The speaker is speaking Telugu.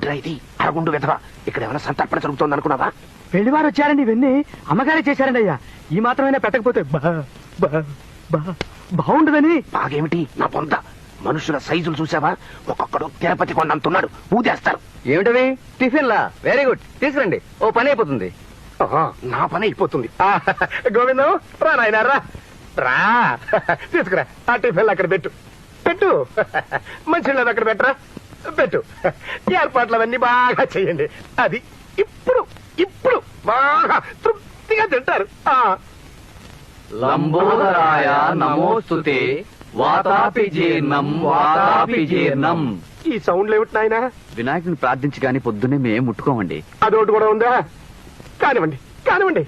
ఏంట్రా ఇది అరగుండు విధవా? ఇక్కడ ఏమైనా సంతర్పణ జరుగుతోంది అనుకున్నావా? పెళ్లివారు వచ్చారండి, ఇవన్నీ అమ్మగారే చేశారండి అయ్యా. ఈ మాత్రమైనా పెట్టకపోతే బాగుండదని. బాగేమిటి నా పొంద? మనుషుల సైజులు చూసావా? ఒక్కొక్కడు తిరుపతి కొండంతున్నాడు, ఊదేస్తారు. ఏమిటవి? టిఫిన్లా? వెరీ గుడ్, తీసుకురండి, ఓ పని అయిపోతుంది. నా పని అయిపోతుంది. గోవిందం రా నాయనా రా రా, తీసుకురా. ఆ టిఫిన్లు అక్కడ పెట్టు పెట్టు, మంచి అక్కడ పెట్టరా, పెట్టు. ఏర్పాట్లు అవన్నీ బాగా చెయ్యండి. అది ఇప్పుడు ఇప్పుడు బాగా తృప్తిగా తింటారు. లంబోదరాయ నమోస్తుతే వాతాపి జీర్ణం వాతాపి జీర్ణం. ఈ సౌండ్లు ఏమిటి నాయనా? వినాయకుని ప్రార్థించి గాని పొద్దున్నే మేము ముట్టుకోమండి. అదొకటి కూడా ఉందా? కానివ్వండి కానివ్వండి.